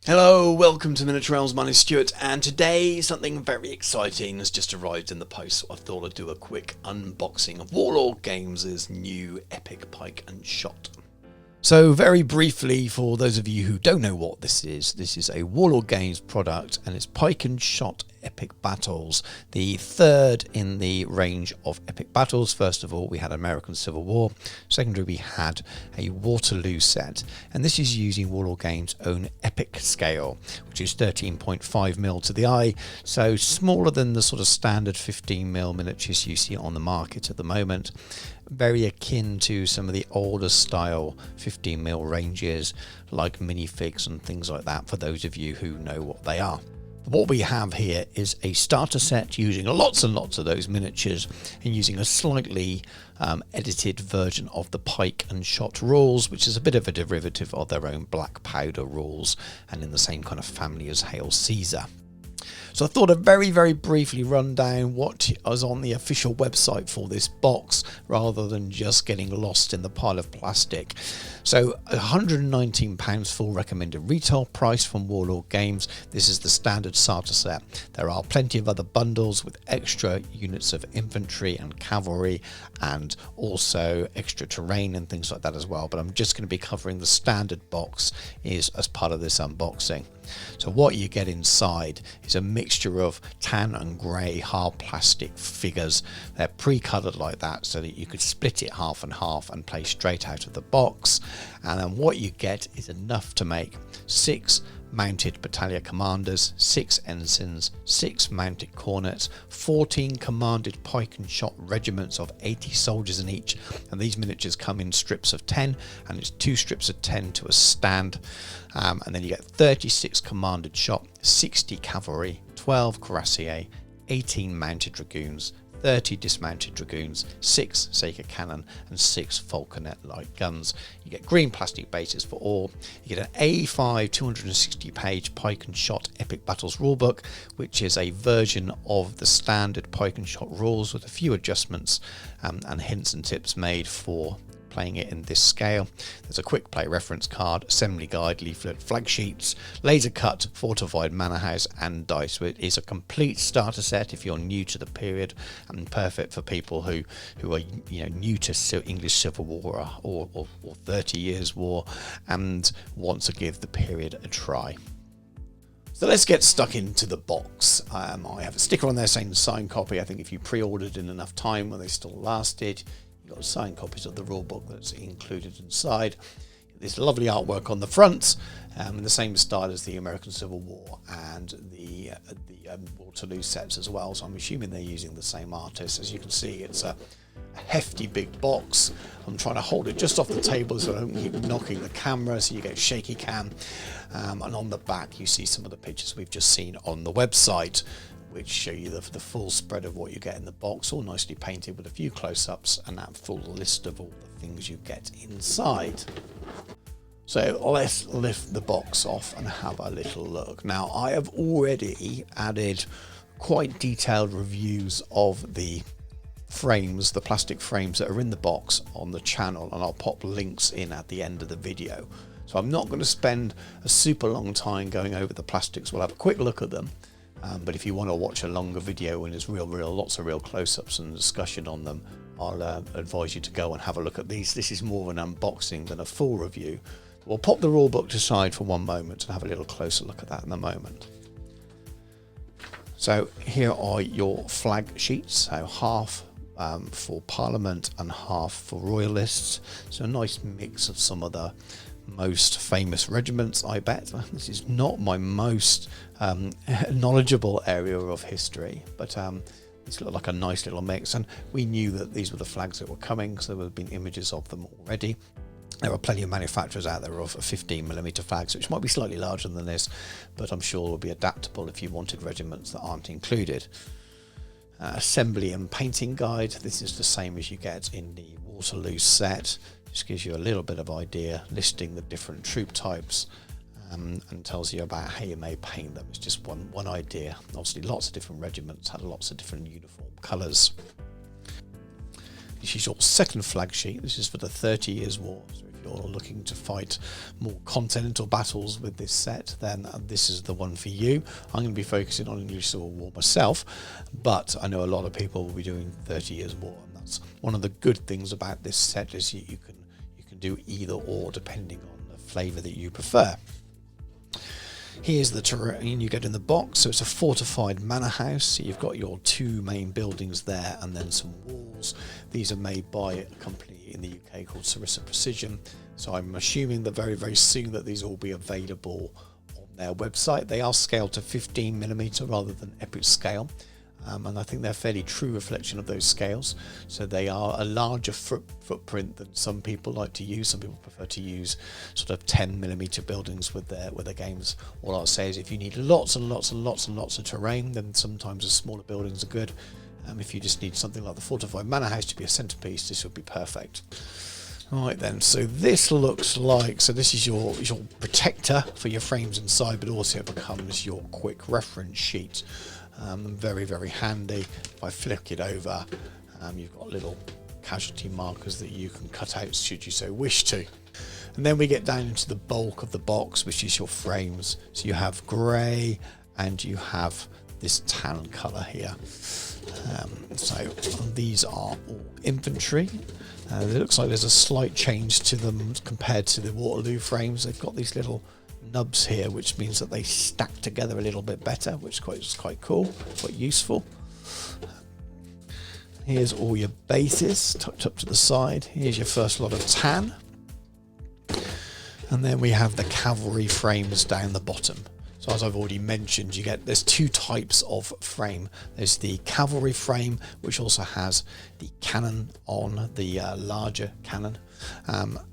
Hello, welcome to Miniature Realms. My name is Stuart, and today something very exciting has just arrived in the post, so I thought I'd do a quick unboxing of Warlord Games' new epic Pike Shotte. So very briefly, for those of you who don't know what this is a Warlord Games product, and it's Pike Shotte Epic Battles, the third in the range of epic battles. First of all, we had American Civil War. Secondly, we had a Waterloo set, and this is using Warlord Games' own epic scale, which is 13.5mm to the eye, so smaller than the sort of standard 15mm miniatures you see on the market at the moment. Very akin to some of the older style 15mm ranges like minifigs and things like that, for those of you who know what they are. What we have here is a starter set using lots and lots of those miniatures and using a slightly edited version of the Pike Shotte rules, which is a bit of a derivative of their own black powder rules and in the same kind of family as Hail Caesar. So I thought I'd very briefly run down what is on the official website for this box, rather than just getting lost in the pile of plastic. So £119 full recommended retail price from Warlord Games. This is the standard starter set. There are plenty of other bundles with extra units of infantry and cavalry, and also extra terrain and things like that as well. But I'm just going to be covering the standard box as part of this unboxing. So what you get inside is a mixture of tan and grey hard plastic figures. They're pre-coloured like that so that you could split it half and half and play straight out of the box. And then what you get is enough to make 6 mounted battalion commanders, 6 ensigns, 6 mounted cornets, 14 commanded Pike Shotte regiments of 80 soldiers in each, and these miniatures come in strips of 10, and it's 2 strips of 10 to a stand, and then you get 36 commanded shot, 60 cavalry, 12 cuirassiers, 18 mounted dragoons, 30 dismounted dragoons, 6 Saker cannon, and 6 falconet light guns. You get green plastic bases for all. You get an A5 260 page Pike Shotte Epic Battles rulebook, which is a version of the standard Pike Shotte rules with a few adjustments and hints and tips made for playing it in this scale. There's a quick play reference card, assembly guide, leaflet, flag sheets, laser cut, fortified manor house, and dice. So it is a complete starter set if you're new to the period, and perfect for people who are new to English Civil War or 30 Years War and want to give the period a try. So let's get stuck into the box. I have a sticker on there saying signed copy. I think if you pre-ordered in enough time when they still lasted, you've got signed copies of the rulebook that's included inside. This lovely artwork on the front, in the same style as the American Civil War and the Waterloo sets as well. So I'm assuming they're using the same artist. As you can see, it's a hefty big box. I'm trying to hold it just off the table so I don't keep knocking the camera, so you get shaky cam. And on the back, you see some of the pictures we've just seen on the website, which show you the full spread of what you get in the box, all nicely painted with a few close-ups and that full list of all the things you get inside. So let's lift the box off and have a little look. Now, I have already added quite detailed reviews of the frames, the plastic frames that are in the box on the channel, and I'll pop links in at the end of the video. So I'm not going to spend a super long time going over the plastics. We'll have a quick look at them. But if you want to watch a longer video and there's lots of real close-ups and discussion on them, I'll advise you to go and have a look at these. This is more of an unboxing than a full review. We'll pop the rulebook to side for one moment and have a little closer look at that in a moment. So here are your flag sheets, so half for Parliament and half for Royalists. So a nice mix of some of the most famous regiments, I bet. This is not my most knowledgeable area of history, but these look like a nice little mix, and we knew that these were the flags that were coming, so there have been images of them already. There are plenty of manufacturers out there of 15mm flags, which might be slightly larger than this, but I'm sure will be adaptable if you wanted regiments that aren't included. Assembly and painting guide. This is the same as you get in the Waterloo set. Just gives you a little bit of idea, listing the different troop types, and tells you about how you may paint them. It's just one idea. Obviously lots of different regiments had lots of different uniform colours. This is your second flag sheet. This is for the 30 Years War. So if you're looking to fight more continental battles with this set, then this is the one for you. I'm going to be focusing on English Civil War myself, but I know a lot of people will be doing 30 Years War, and that's one of the good things about this set is you can do either or depending on the flavour that you prefer. Here's the terrain you get in the box. So it's a fortified manor house. So you've got your two main buildings there and then some walls. These are made by a company in the UK called Sarissa Precision. So I'm assuming that very, very soon that these will be available on their website. They are scaled to 15mm rather than epic scale. And I think they're a fairly true reflection of those scales. So they are a larger footprint than some people like to use. Some people prefer to use sort of 10mm buildings with their games. All I'll say is if you need lots and lots and lots and lots of terrain, then sometimes the smaller buildings are good. If you just need something like the fortified manor house to be a centerpiece, this would be perfect. Right then, so this looks like, so this is your protector for your frames inside, but also it becomes your quick reference sheet. Very, very handy. If I flick it over, you've got little casualty markers that you can cut out should you so wish to. And then we get down into the bulk of the box, which is your frames. So you have grey and you have this tan colour here. So these are all infantry. It looks like there's a slight change to them compared to the Waterloo frames. They've got these little nubs here, which means that they stack together a little bit better, which is quite cool, quite useful. Here's all your bases tucked up to the side. Here's your first lot of tan. And then we have the cavalry frames down the bottom. So as I've already mentioned, there's two types of frame. There's the cavalry frame, which also has the cannon on, the larger cannon,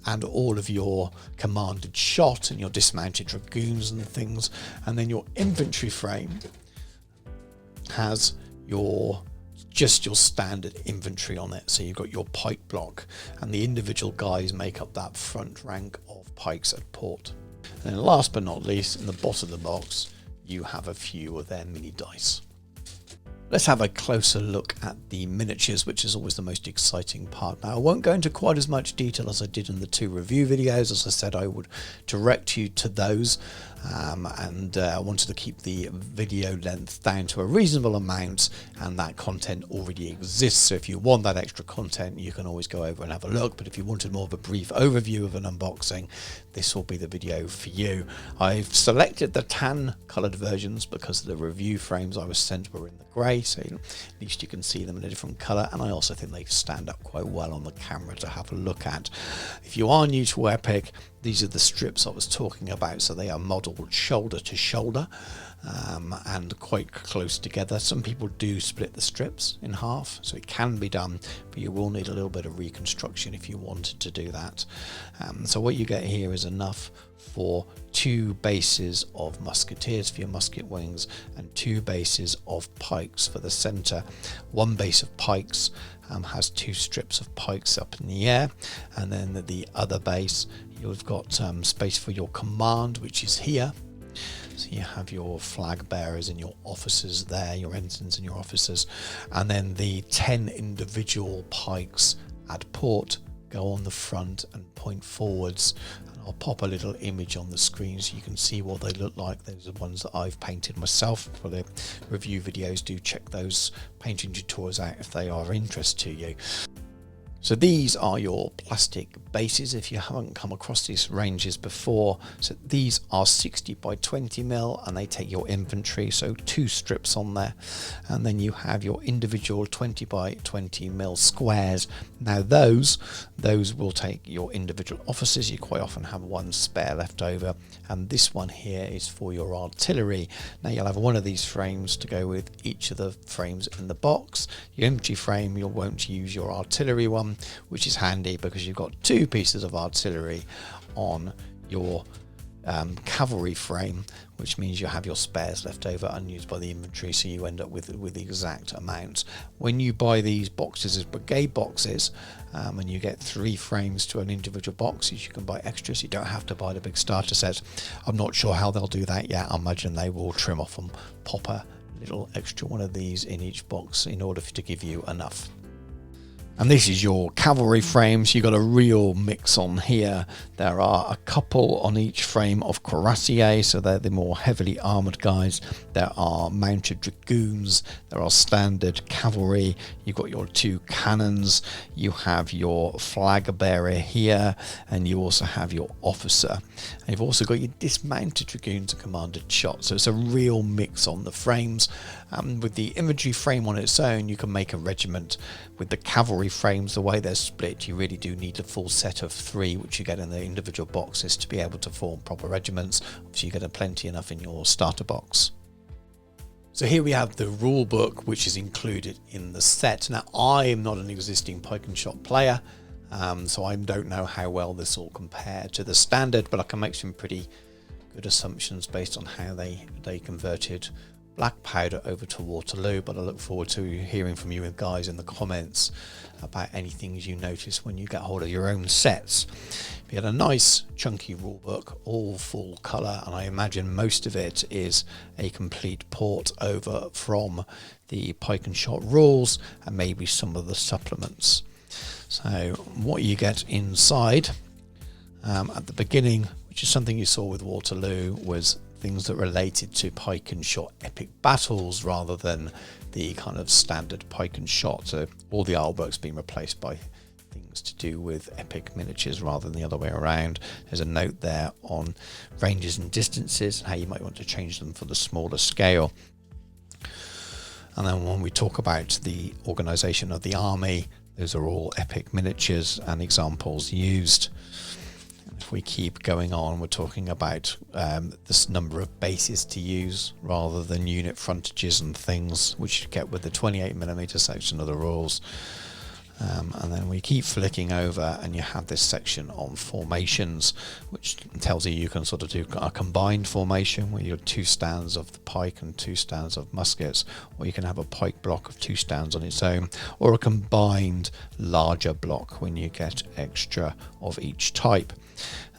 and all of your commanded shot and your dismounted dragoons and things. And then your infantry frame has just your standard infantry on it. So you've got your pike block, and the individual guys make up that front rank of pikes at port. And then last but not least, in the bottom of the box, you have a few of their mini dice. Let's have a closer look at the miniatures, which is always the most exciting part. Now, I won't go into quite as much detail as I did in the two review videos. As I said, I would direct you to those, and I wanted to keep the video length down to a reasonable amount, and that content already exists. So if you want that extra content, you can always go over and have a look. But if you wanted more of a brief overview of an unboxing, this will be the video for you. I've selected the tan coloured versions because the review frames I was sent were in the grey, so at least you can see them in a different colour, and I also think they stand up quite well on the camera to have a look at. If you are new to Epic, these are the strips I was talking about, so they are modelled shoulder to shoulder and quite close together. Some people do split the strips in half, so it can be done, but you will need a little bit of reconstruction if you wanted to do that. So what you get here is enough for 2 bases of musketeers for your musket wings and 2 bases of pikes for the centre. 1 base of pikes has 2 strips of pikes up in the air, and then the other base you've got space for your command, which is here. So you have your flag bearers and your officers there, your ensigns and your officers, and then the 10 individual pikes at port go on the front and point forwards. And I'll pop a little image on the screen so you can see what they look like. Those are the ones that I've painted myself for the review videos. Do check those painting tutorials out if they are of interest to you. So these are your plastic bases if you haven't come across these ranges before. So these are 60 by 20mm and they take your infantry, so 2 strips on there, and then you have your individual 20 by 20mm squares. Now those will take your individual officers. You quite often have 1 spare left over, and this one here is for your artillery. Now you'll have one of these frames to go with each of the frames in the box. Your infantry frame, you won't use your artillery one, which is handy because you've got 2 pieces of artillery on your cavalry frame, which means you have your spares left over unused by the infantry, so you end up with the exact amount. When you buy these boxes as brigade boxes, and you get 3 frames to an individual box, you can buy extras. You don't have to buy the big starter set. I'm not sure how they'll do that yet. I imagine they will trim off and pop a little extra one of these in each box in order to give you enough. And this is your cavalry frames. You've got a real mix on here. There are a couple on each frame of cuirassiers, so they're the more heavily armoured guys. There are mounted dragoons. There are standard cavalry. You've got your 2 cannons. You have your flag bearer here, and you also have your officer. And you've also got your dismounted dragoons and commanded shot. So it's a real mix on the frames. With the infantry frame on its own, you can make a regiment. With the cavalry frames, the way they're split, you really do need a full set of 3, which you get in the individual boxes to be able to form proper regiments. Obviously, you get plenty enough in your starter box. So here we have the rule book, which is included in the set. Now, I am not an existing Pike and Shot player, so I don't know how well this will compare to the standard, but I can make some pretty good assumptions based on how they converted Black Powder over to Waterloo. But I look forward to hearing from you guys in the comments about any things you notice when you get hold of your own sets. We had a nice chunky rulebook, all full colour, and I imagine most of it is a complete port over from the Pike and Shot rules and maybe some of the supplements. So what you get inside at the beginning, which is something you saw with Waterloo, was things that related to Pike and Shot epic battles rather than the kind of standard Pike and Shot. So all the artwork's been replaced by things to do with epic miniatures rather than the other way around. There's a note there on ranges and distances and how you might want to change them for the smaller scale. And then when we talk about the organisation of the army, those are all epic miniatures and examples used. If we keep going on, we're talking about this number of bases to use rather than unit frontages and things, which you get with the 28mm section of the rules. And then we keep flicking over and you have this section on formations, which tells you can sort of do a combined formation where you have 2 stands of the pike and 2 stands of muskets, or you can have a pike block of 2 stands on its own, or a combined larger block when you get extra of each type.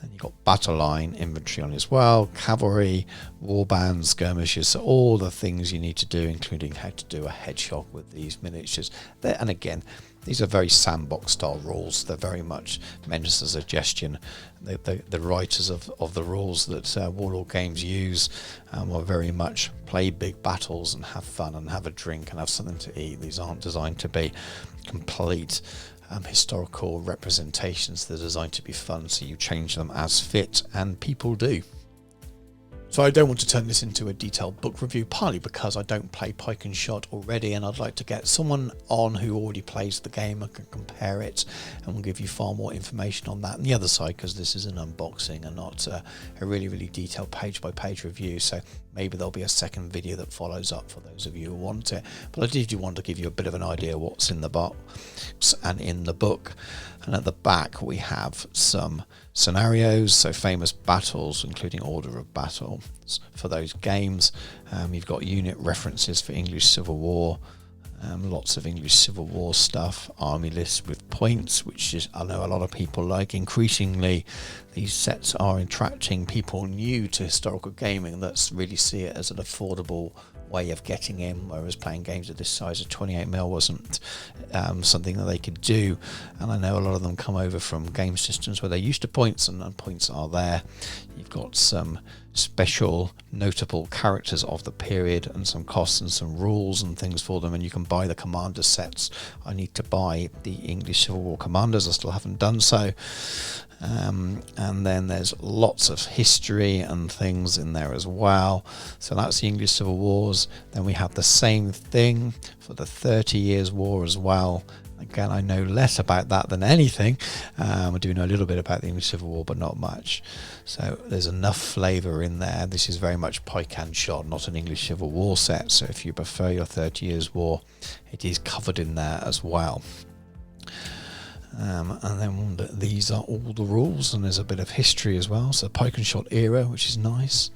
And you've got battle line infantry on as well, cavalry, warbands, skirmishes, so all the things you need to do, including how to do a headshot with these miniatures. And again, these are very sandbox style rules. They're very much meant as a suggestion. The writers of the rules that Warlord Games use will very much play big battles and have fun and have a drink and have something to eat. These aren't designed to be complete historical representations. They're designed to be fun, so you change them as fit, and people do. So I don't want to turn this into a detailed book review, partly because I don't play Pike and Shot already, and I'd like to get someone on who already plays the game and can compare it, and will give you far more information on that. And the other side, because this is an unboxing and not a really, really detailed page-by-page review, so maybe there'll be a second video that follows up for those of you who want it. But I did want to give you a bit of an idea what's in the box and in the book. And at the back we have some scenarios, so famous battles, including order of battle for those games. You've got unit references for English Civil War, lots of English Civil War stuff, army lists with points, which is, I know a lot of people like. Increasingly these sets are attracting people new to historical gaming that really see it as an affordable way of getting in, whereas playing games of this size of 28mm wasn't something that they could do. And I know a lot of them come over from game systems where they're used to points, and points are there. You've got some special notable characters of the period and some costs and some rules and things for them, and you can buy the commander sets. I need to buy the English Civil War commanders, I still haven't done so. And then there's lots of history and things in there as well. So that's the English Civil Wars. Then we have the same thing for the 30 Years' War as well. Again, I know less about that than anything. I do know a little bit about the English Civil War, but not much. So there's enough flavour in there. This is very much Pike and Shot, not an English Civil War set. So if you prefer your 30 Years' War, it is covered in there as well. And then these are all the rules, and there's a bit of history as well. So Pike and Shot era, which is nice.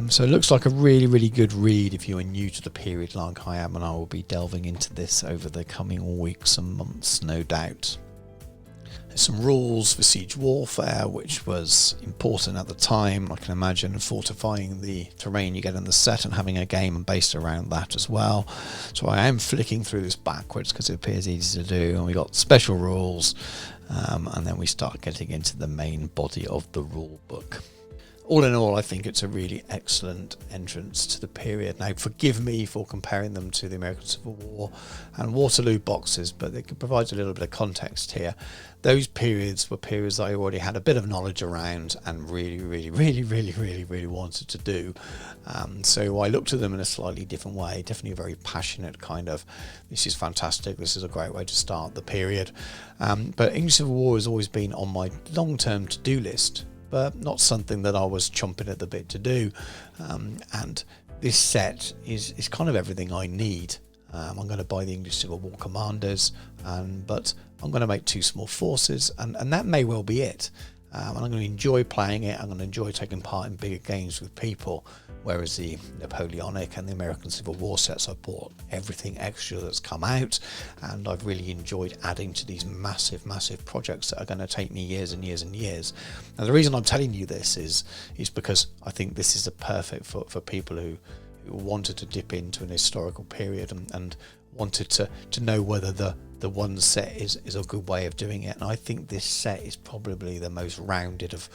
So it looks like a really, really good read if you are new to the period like I am, and I will be delving into this over the coming weeks and months, no doubt. There's some rules for siege warfare, which was important at the time. I can imagine fortifying the terrain you get in the set and having a game based around that as well. So I am flicking through this backwards because it appears easy to do. And we got special rules, and then we start getting into the main body of the rule book. All in all, I think it's a really excellent entrance to the period. Now, forgive me for comparing them to the American Civil War and Waterloo boxes, but it provides a little bit of context here. Those periods were periods that I already had a bit of knowledge around and really wanted to do. So I looked at them in a slightly different way, definitely a very passionate kind of, this is fantastic, this is a great way to start the period. But English Civil War has always been on my long-term to-do list, but not something that I was chomping at the bit to do. And this set is kind of everything I need. I'm going to buy the English Civil War Commanders, but I'm going to make 2 small forces, and that may well be it. And I'm going to enjoy playing it. I'm going to enjoy taking part in bigger games with people. Whereas the Napoleonic and the American Civil War sets, I've bought everything extra that's come out, and I've really enjoyed adding to these massive projects that are going to take me years and years and years. Now, the reason I'm telling you this is because I think this is a perfect for people who wanted to dip into an historical period and wanted to know whether the one set is a good way of doing it. And I think this set is probably the most rounded of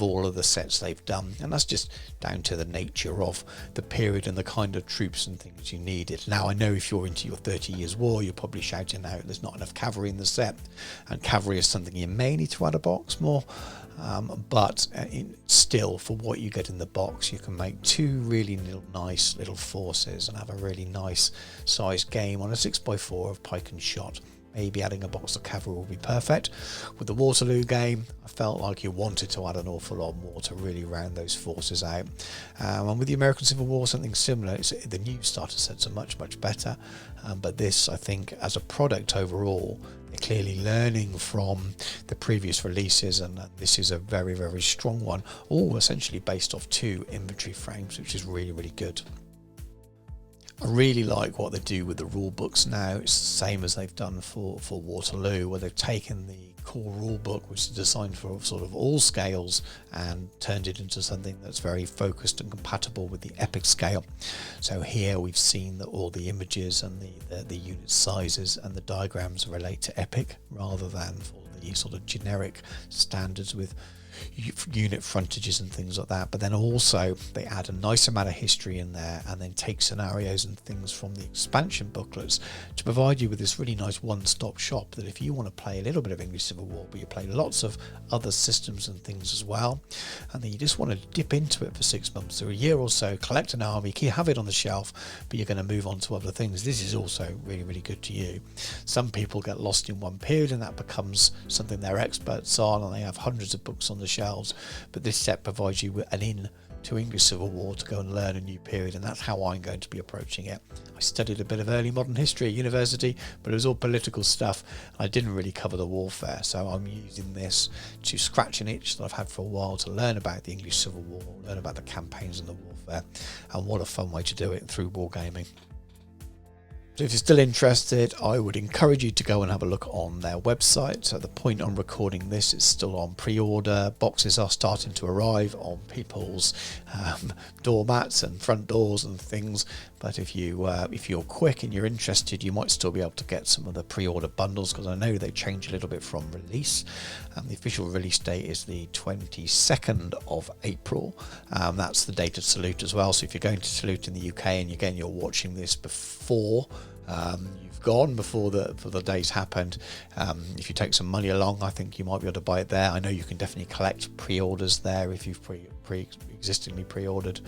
all of the sets they've done, and that's just down to the nature of the period and the kind of troops and things you needed. Now, I know if you're into your 30 Years War, you're probably shouting out there's not enough cavalry in the set, and cavalry is something you may need to add a box more. But still, for what you get in the box, you can make 2 really nice little forces and have a really nice sized game on a 6x4 of Pike and Shotte. Maybe adding a box of cavalry will be perfect. With the Waterloo game, I felt like you wanted to add an awful lot more to really round those forces out. And with the American Civil War, something similar. The new starter sets are much better, but this, I think, as a product overall, they're clearly learning from the previous releases, and this is a very strong one, all essentially based off 2 inventory frames, which is really good. I really like what they do with the rule books now. It's the same as they've done for Waterloo, where they've taken the core rule book, which is designed for sort of all scales, and turned it into something that's very focused and compatible with the epic scale. So here we've seen that all the images and the unit sizes and the diagrams relate to epic rather than for the sort of generic standards with unit frontages and things like that. But then also they add a nice amount of history in there, and then take scenarios and things from the expansion booklets to provide you with this really nice one-stop shop, that if you want to play a little bit of English Civil War but you play lots of other systems and things as well, and then you just want to dip into it for 6 months or a year or so, collect an army, have it on the shelf, but you're going to move on to other things, this is also really good to you. Some people get lost in one period and that becomes something they're experts on, and they have hundreds of books on the shelves, but this set provides you with an in to English Civil War to go and learn a new period, and that's how I'm going to be approaching it. I studied a bit of early modern history at university, but it was all political stuff. I didn't really cover the warfare, so I'm using this to scratch an itch that I've had for a while to learn about the English Civil War, learn about the campaigns and the warfare, and what a fun way to do it through wargaming. So if you're still interested, I would encourage you to go and have a look on their website. So at the point I'm recording this, it's still on pre-order. Boxes are starting to arrive on people's doormats and front doors and things. But if you're quick and you're interested, you might still be able to get some of the pre-order bundles, because I know they change a little bit from release. The official release date is the 22nd of April. That's the date of Salute as well. So if you're going to Salute in the UK, and again you're watching this before you've gone, before the days happened, if you take some money along, I think you might be able to buy it there. I know you can definitely collect pre-orders there if you've existingly pre-ordered,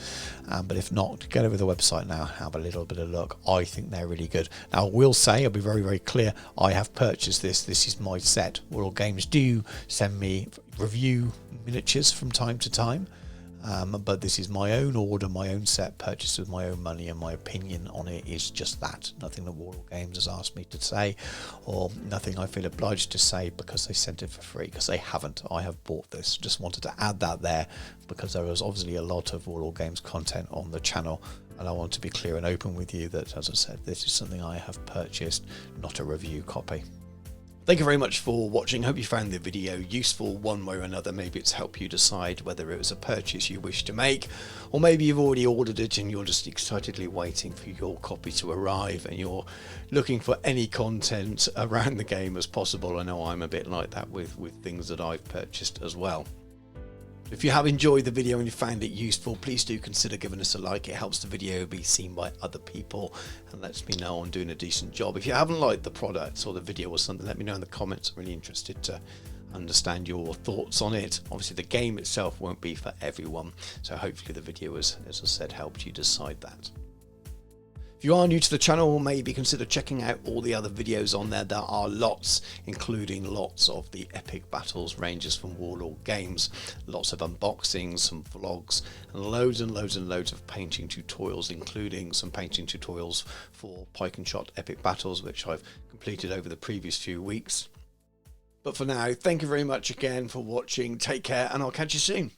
but if not, get over the website now, have a little bit of look. I think they're really good. Now I will say, I'll be very clear, I have purchased this is my set. Warlord Games do send me review miniatures from time to time, but this is my own order, my own set, purchased with my own money, and my opinion on it is just that. Nothing that Warlord Games has asked me to say, or nothing I feel obliged to say because they sent it for free, because they haven't. I have bought this. Just wanted to add that there, because there is obviously a lot of Warlord Games content on the channel, and I want to be clear and open with you that, as I said, this is something I have purchased, not a review copy. Thank you very much for watching. Hope you found the video useful one way or another. Maybe it's helped you decide whether it was a purchase you wish to make, or maybe you've already ordered it and you're just excitedly waiting for your copy to arrive and you're looking for any content around the game as possible. I know I'm a bit like that with things that I've purchased as well. If you have enjoyed the video and you found it useful, please do consider giving us a like. It helps the video be seen by other people and lets me know I'm doing a decent job. If you haven't liked the product or the video or something, let me know in the comments. I'm really interested to understand your thoughts on it. Obviously the game itself won't be for everyone, so hopefully the video has, as I said, helped you decide that. If you are new to the channel, maybe consider checking out all the other videos on there. There are lots, including lots of the epic battles ranges from Warlord games, lots of unboxings, some vlogs, and loads of painting tutorials, including some painting tutorials for Pike Shotte epic battles, which I've completed over the previous few weeks. But for now, thank you very much again for watching. Take care, and I'll catch you soon.